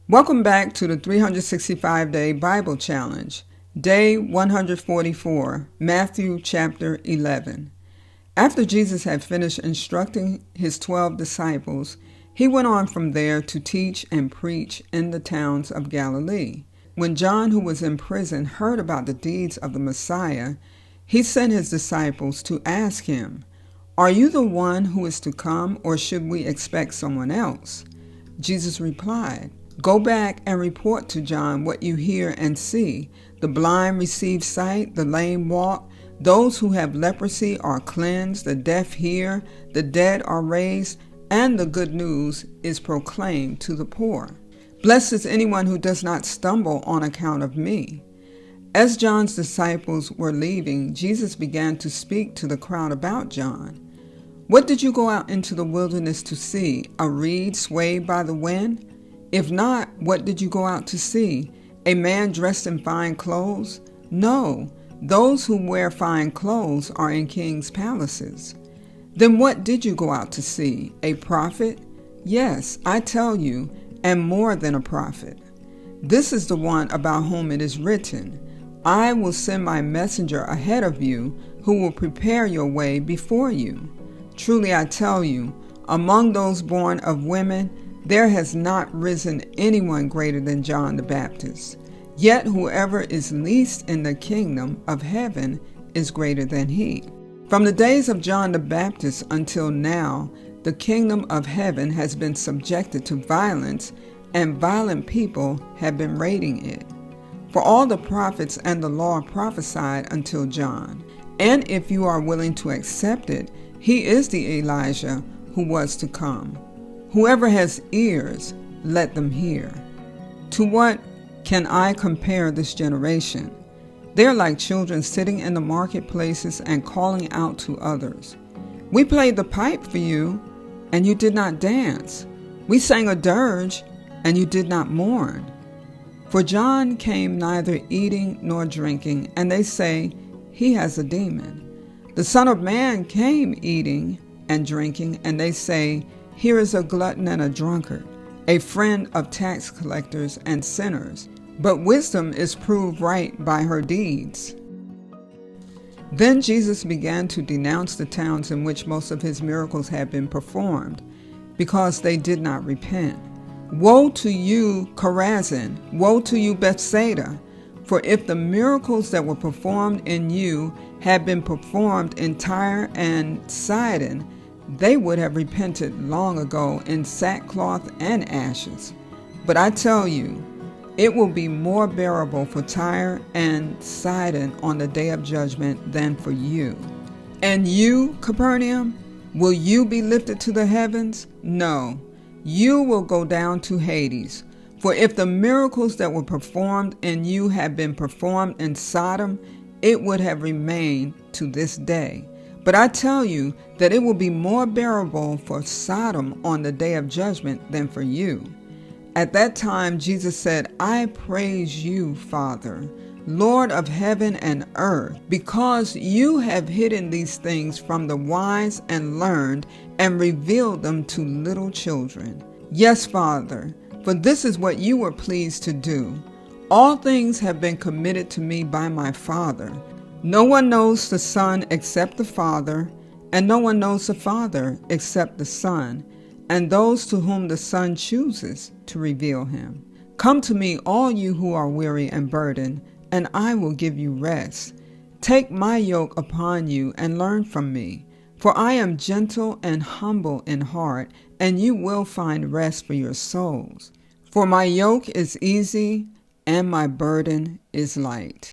Welcome back to the 365-Day Bible Challenge, Day 144, Matthew chapter 11. After Jesus had finished instructing his 12 disciples, he went on from there to teach and preach in the towns of Galilee. When John, who was in prison, heard about the deeds of the Messiah, he sent his disciples to ask him, "Are you the one who is to come, or should we expect someone else?" Jesus replied, "Go back and report to John what you hear and see. The blind receive sight, the lame walk, those who have leprosy are cleansed, the deaf hear, the dead are raised, and the good news is proclaimed to the poor. Blessed is anyone who does not stumble on account of me." As John's disciples were leaving, Jesus began to speak to the crowd about John. "What did you go out into the wilderness to see? A reed swayed by the wind? If not, what did you go out to see? A man dressed in fine clothes? No, those who wear fine clothes are in kings' palaces. Then what did you go out to see? A prophet? Yes, I tell you, and more than a prophet. This is the one about whom it is written, 'I will send my messenger ahead of you, who will prepare your way before you.' Truly I tell you, among those born of women, there has not risen anyone greater than John the Baptist. Yet whoever is least in the kingdom of heaven is greater than he. From the days of John the Baptist until now, the kingdom of heaven has been subjected to violence, and violent people have been raiding it. For all the prophets and the law prophesied until John. And if you are willing to accept it, he is the Elijah who was to come. Whoever has ears, let them hear. To what can I compare this generation? They are like children sitting in the marketplaces and calling out to others. We played the pipe for you, and you did not dance. We sang a dirge, and you did not mourn. For John came neither eating nor drinking, and they say, he has a demon. The Son of Man came eating and drinking, and they say, here is a glutton and a drunkard, a friend of tax collectors and sinners. But wisdom is proved right by her deeds." Then Jesus began to denounce the towns in which most of his miracles had been performed, because they did not repent. "Woe to you, Chorazin! Woe to you, Bethsaida! For if the miracles that were performed in you had been performed in Tyre and Sidon, they would have repented long ago in sackcloth and ashes. But I tell you, it will be more bearable for Tyre and Sidon on the day of judgment than for you. And you, Capernaum, will you be lifted to the heavens? No, you will go down to Hades. For if the miracles that were performed in you had been performed in Sodom, it would have remained to this day. But I tell you that it will be more bearable for Sodom on the day of judgment than for you." At that time Jesus said, "I praise you, Father, Lord of heaven and earth, because you have hidden these things from the wise and learned and revealed them to little children. Yes, Father, for this is what you were pleased to do. All things have been committed to me by my Father. No one knows the Son except the Father, and no one knows the Father except the Son, and those to whom the Son chooses to reveal him. Come to me, all you who are weary and burdened, and I will give you rest. Take my yoke upon you and learn from me, for I am gentle and humble in heart, and you will find rest for your souls. For my yoke is easy and my burden is light."